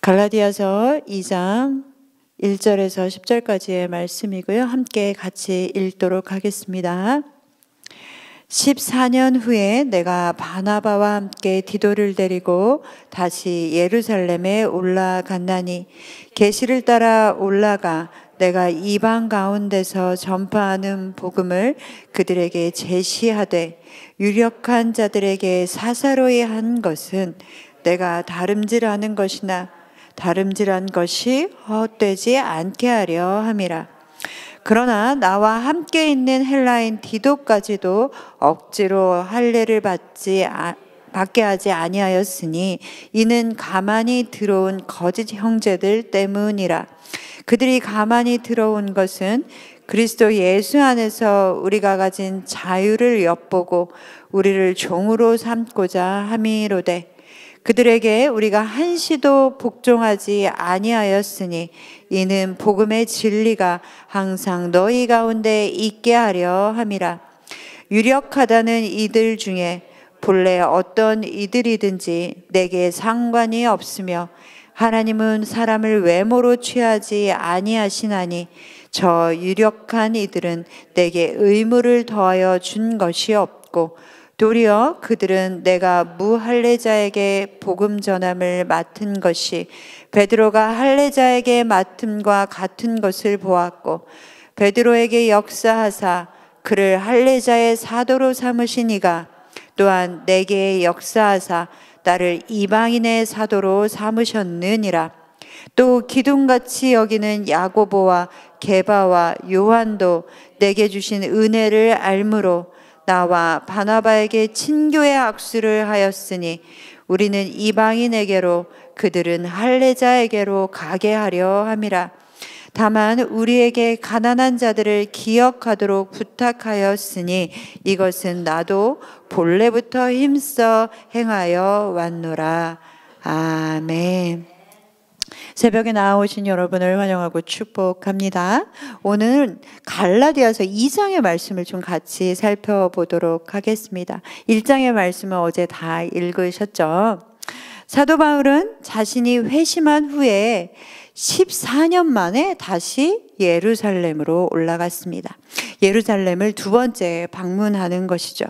갈라디아서 2장 1절에서 10절까지의 말씀이고요. 함께 같이 읽도록 하겠습니다. 14년 후에 내가 바나바와 함께 디도를 데리고 다시 예루살렘에 올라갔나니 계시를 따라 올라가 내가 이방 가운데서 전파하는 복음을 그들에게 제시하되 유력한 자들에게 사사로이 한 것은 내가 다름질하는 것이나 다름질한 것이 헛되지 않게 하려 함이라. 그러나 나와 함께 있는 헬라인 디도까지도 억지로 할례를 받게 하지 아니하였으니 이는 가만히 들어온 거짓 형제들 때문이라. 그들이 가만히 들어온 것은 그리스도 예수 안에서 우리가 가진 자유를 엿보고 우리를 종으로 삼고자 함이로되 그들에게 우리가 한시도 복종하지 아니하였으니 이는 복음의 진리가 항상 너희 가운데 있게 하려 함이라. 유력하다는 이들 중에 본래 어떤 이들이든지 내게 상관이 없으며 하나님은 사람을 외모로 취하지 아니하시나니 저 유력한 이들은 내게 의무를 더하여 준 것이 없고 도리어 그들은 내가 무할례자에게 복음 전함을 맡은 것이 베드로가 할례자에게 맡음과 같은 것을 보았고 베드로에게 역사하사 그를 할례자의 사도로 삼으신 이가 또한 내게 역사하사 나를 이방인의 사도로 삼으셨느니라. 또 기둥같이 여기는 야고보와 게바와 요한도 내게 주신 은혜를 알므로 나와 바나바에게 친교의 악수를 하였으니 우리는 이방인에게로 그들은 할례자에게로 가게 하려 함이라. 다만 우리에게 가난한 자들을 기억하도록 부탁하였으니 이것은 나도 본래부터 힘써 행하여 왔노라. 아멘. 새벽에 나오신 여러분을 환영하고 축복합니다. 오늘 갈라디아서 2장의 말씀을 좀 같이 살펴보도록 하겠습니다. 1장의 말씀은 어제 다 읽으셨죠? 사도 바울은 자신이 회심한 후에 14년 만에 다시 예루살렘으로 올라갔습니다. 예루살렘을 두 번째 방문하는 것이죠.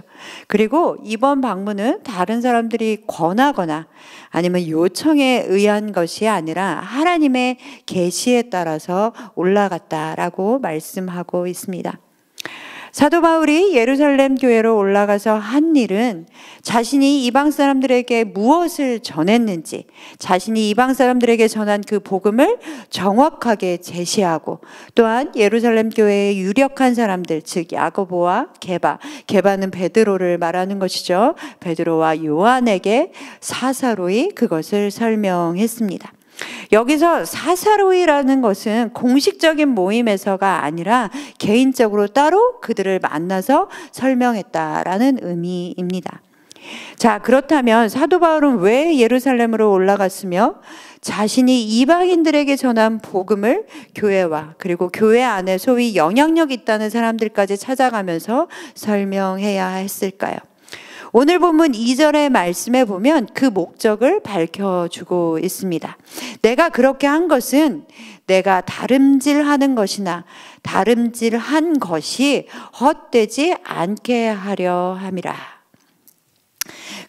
그리고 이번 방문은 다른 사람들이 권하거나 아니면 요청에 의한 것이 아니라 하나님의 계시에 따라서 올라갔다라고 말씀하고 있습니다. 사도 바울이 예루살렘 교회로 올라가서 한 일은 자신이 이방 사람들에게 무엇을 전했는지, 자신이 이방 사람들에게 전한 그 복음을 정확하게 제시하고 또한 예루살렘 교회의 유력한 사람들, 즉 야고보와 게바는 베드로를 말하는 것이죠. 베드로와 요한에게 사사로이 그것을 설명했습니다. 여기서 사사로이라는 것은 공식적인 모임에서가 아니라 개인적으로 따로 그들을 만나서 설명했다라는 의미입니다. 자, 그렇다면 사도 바울은 왜 예루살렘으로 올라갔으며 자신이 이방인들에게 전한 복음을 교회와 그리고 교회 안에 소위 영향력 있다는 사람들까지 찾아가면서 설명해야 했을까요? 오늘 본문 2절의 말씀에 보면 그 목적을 밝혀주고 있습니다. 내가 그렇게 한 것은 내가 다름질하는 것이나 다름질한 것이 헛되지 않게 하려 함이라.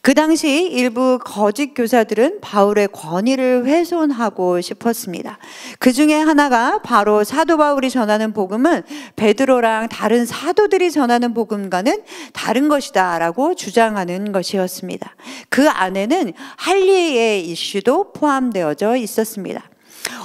그 당시 일부 거짓 교사들은 바울의 권위를 훼손하고 싶었습니다. 그 중에 하나가 바로 사도 바울이 전하는 복음은 베드로랑 다른 사도들이 전하는 복음과는 다른 것이다 라고 주장하는 것이었습니다. 그 안에는 할례의 이슈도 포함되어져 있었습니다.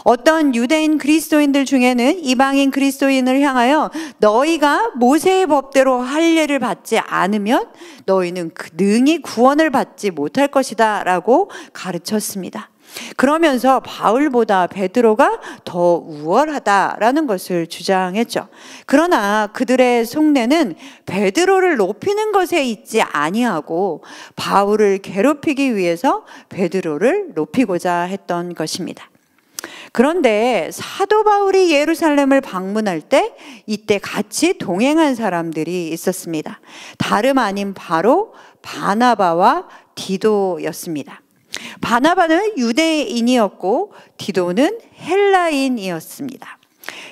어떤 유대인 그리스도인들 중에는 이방인 그리스도인을 향하여 너희가 모세의 법대로 할례를 받지 않으면 너희는 능히 구원을 받지 못할 것이다 라고 가르쳤습니다. 그러면서 바울보다 베드로가 더 우월하다라는 것을 주장했죠. 그러나 그들의 속내는 베드로를 높이는 것에 있지 아니하고 바울을 괴롭히기 위해서 베드로를 높이고자 했던 것입니다. 그런데 사도 바울이 예루살렘을 방문할 때 이때 같이 동행한 사람들이 있었습니다. 다름 아닌 바로 바나바와 디도였습니다. 바나바는 유대인이었고 디도는 헬라인이었습니다.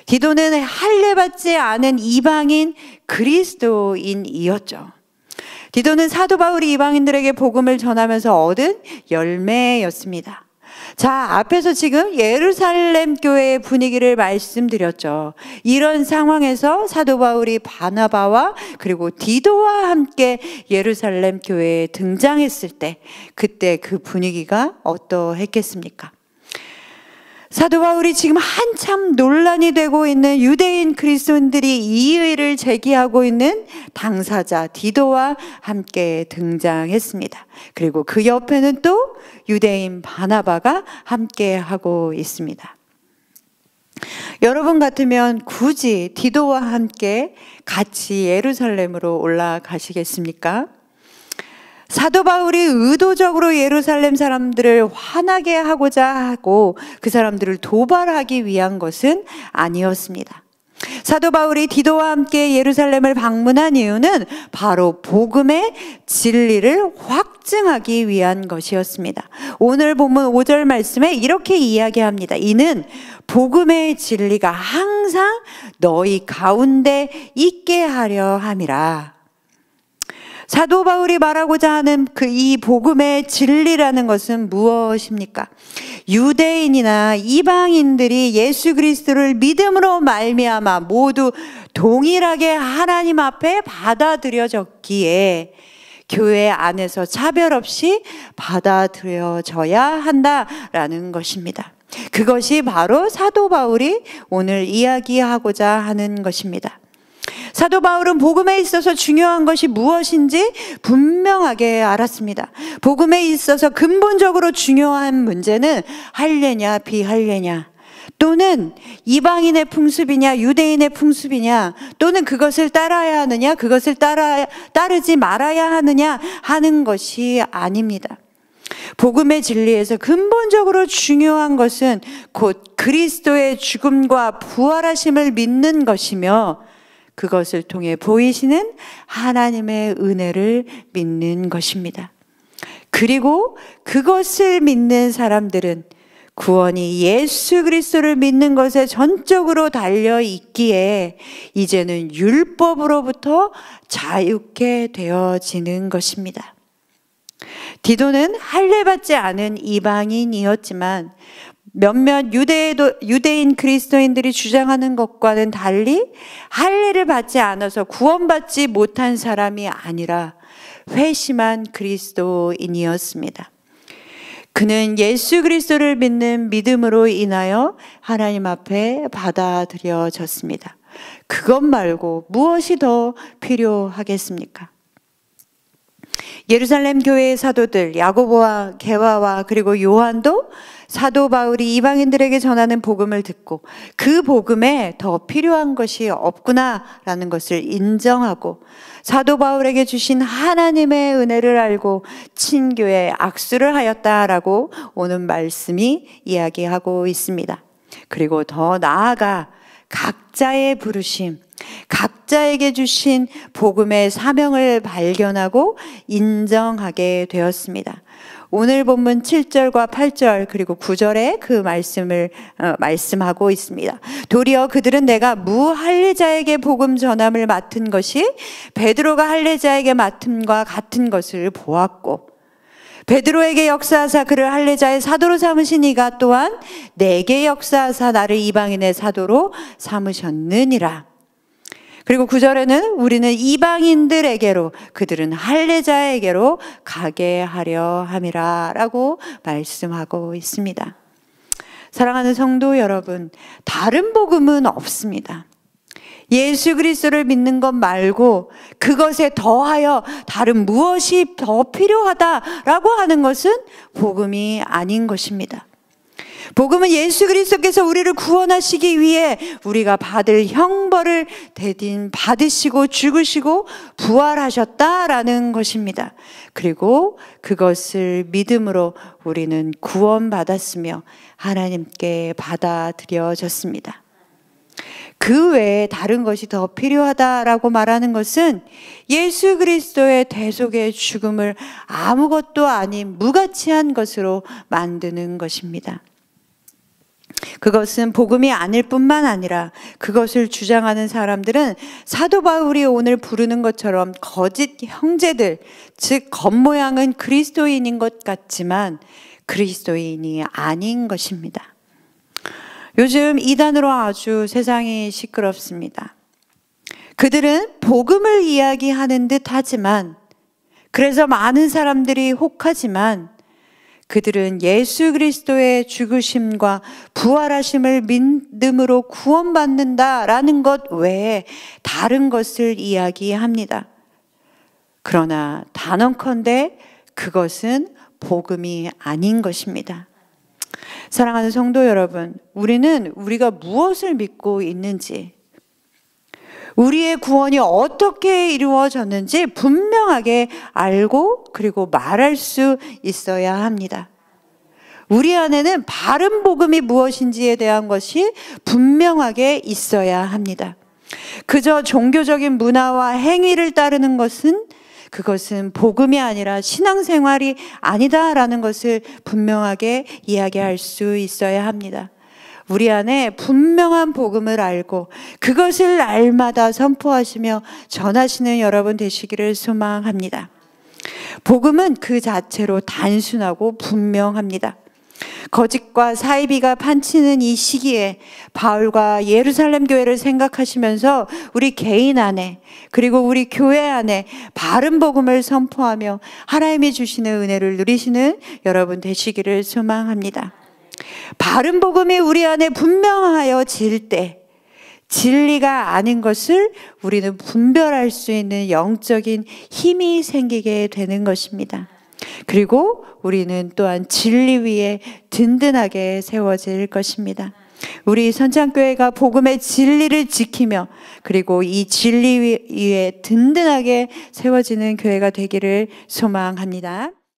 디도는 할례받지 않은 이방인 그리스도인이었죠. 디도는 사도 바울이 이방인들에게 복음을 전하면서 얻은 열매였습니다. 자, 앞에서 지금 예루살렘 교회의 분위기를 말씀드렸죠. 이런 상황에서 사도 바울이 바나바와 그리고 디도와 함께 예루살렘 교회에 등장했을 때 그때 그 분위기가 어떠했겠습니까? 사도 바울이 지금 한참 논란이 되고 있는 유대인 그리스도인들이 이의를 제기하고 있는 당사자 디도와 함께 등장했습니다. 그리고 그 옆에는 또 유대인 바나바가 함께 하고 있습니다. 여러분 같으면 굳이 디도와 함께 같이 예루살렘으로 올라가시겠습니까? 사도 바울이 의도적으로 예루살렘 사람들을 화나게 하고자 하고 그 사람들을 도발하기 위한 것은 아니었습니다. 사도 바울이 디도와 함께 예루살렘을 방문한 이유는 바로 복음의 진리를 확증하기 위한 것이었습니다. 오늘 본문 5절 말씀에 이렇게 이야기합니다. 이는 복음의 진리가 항상 너희 가운데 있게 하려 함이라. 사도 바울이 말하고자 하는 이 복음의 진리라는 것은 무엇입니까? 유대인이나 이방인들이 예수 그리스도를 믿음으로 말미암아 모두 동일하게 하나님 앞에 받아들여졌기에 교회 안에서 차별 없이 받아들여져야 한다라는 것입니다. 그것이 바로 사도 바울이 오늘 이야기하고자 하는 것입니다. 사도 바울은 복음에 있어서 중요한 것이 무엇인지 분명하게 알았습니다. 복음에 있어서 근본적으로 중요한 문제는 할례냐 비할례냐, 또는 이방인의 풍습이냐 유대인의 풍습이냐, 또는 그것을 따라야 하느냐 그것을 따르지 말아야 하느냐 하는 것이 아닙니다. 복음의 진리에서 근본적으로 중요한 것은 곧 그리스도의 죽음과 부활하심을 믿는 것이며 그것을 통해 보이시는 하나님의 은혜를 믿는 것입니다. 그리고 그것을 믿는 사람들은 구원이 예수 그리스도를 믿는 것에 전적으로 달려 있기에 이제는 율법으로부터 자유케 되어지는 것입니다. 디도는 할례받지 않은 이방인이었지만 몇몇 유대인 그리스도인들이 주장하는 것과는 달리 할례를 받지 않아서 구원받지 못한 사람이 아니라 회심한 그리스도인이었습니다. 그는 예수 그리스도를 믿는 믿음으로 인하여 하나님 앞에 받아들여졌습니다. 그것 말고 무엇이 더 필요하겠습니까? 예루살렘 교회의 사도들 야고보와 게바와 그리고 요한도 사도 바울이 이방인들에게 전하는 복음을 듣고 그 복음에 더 필요한 것이 없구나라는 것을 인정하고 사도 바울에게 주신 하나님의 은혜를 알고 친교에 악수를 하였다라고 오는 말씀이 이야기하고 있습니다. 그리고 더 나아가 각자의 부르심, 각자에게 주신 복음의 사명을 발견하고 인정하게 되었습니다. 오늘 본문 7절과 8절 그리고 9절에 그 말씀을 말씀하고 있습니다. 도리어 그들은 내가 무할례자에게 복음 전함을 맡은 것이 베드로가 할례자에게 맡음과 같은 것을 보았고 베드로에게 역사하사 그를 할례자의 사도로 삼으신 이가 또한 내게 역사하사 나를 이방인의 사도로 삼으셨느니라. 그리고 9절에는 우리는 이방인들에게로 그들은 할례자에게로 가게 하려 함이라 라고 말씀하고 있습니다. 사랑하는 성도 여러분, 다른 복음은 없습니다. 예수 그리스도를 믿는 것 말고 그것에 더하여 다른 무엇이 더 필요하다라고 하는 것은 복음이 아닌 것입니다. 복음은 예수 그리스도께서 우리를 구원하시기 위해 우리가 받을 형벌을 대신 받으시고 죽으시고 부활하셨다라는 것입니다. 그리고 그것을 믿음으로 우리는 구원받았으며 하나님께 받아들여졌습니다. 그 외에 다른 것이 더 필요하다라고 말하는 것은 예수 그리스도의 대속의 죽음을 아무것도 아닌 무가치한 것으로 만드는 것입니다. 그것은 복음이 아닐 뿐만 아니라 그것을 주장하는 사람들은 사도 바울이 오늘 부르는 것처럼 거짓 형제들, 즉 겉모양은 그리스도인인 것 같지만 그리스도인이 아닌 것입니다. 요즘 이단으로 아주 세상이 시끄럽습니다. 그들은 복음을 이야기하는 듯 하지만, 그래서 많은 사람들이 혹하지만, 그들은 예수 그리스도의 죽으심과 부활하심을 믿음으로 구원받는다라는 것 외에 다른 것을 이야기합니다. 그러나 단언컨대 그것은 복음이 아닌 것입니다. 사랑하는 성도 여러분, 우리는 우리가 무엇을 믿고 있는지, 우리의 구원이 어떻게 이루어졌는지 분명하게 알고 그리고 말할 수 있어야 합니다. 우리 안에는 바른 복음이 무엇인지에 대한 것이 분명하게 있어야 합니다. 그저 종교적인 문화와 행위를 따르는 것은 그것은 복음이 아니라 신앙생활이 아니다라는 것을 분명하게 이야기할 수 있어야 합니다. 우리 안에 분명한 복음을 알고 그것을 날마다 선포하시며 전하시는 여러분 되시기를 소망합니다. 복음은 그 자체로 단순하고 분명합니다. 거짓과 사이비가 판치는 이 시기에 바울과 예루살렘 교회를 생각하시면서 우리 개인 안에 그리고 우리 교회 안에 바른 복음을 선포하며 하나님이 주시는 은혜를 누리시는 여러분 되시기를 소망합니다. 바른 복음이 우리 안에 분명하여질 때 진리가 아닌 것을 우리는 분별할 수 있는 영적인 힘이 생기게 되는 것입니다. 그리고 우리는 또한 진리 위에 든든하게 세워질 것입니다. 우리 선창교회가 복음의 진리를 지키며 그리고 이 진리 위에 든든하게 세워지는 교회가 되기를 소망합니다.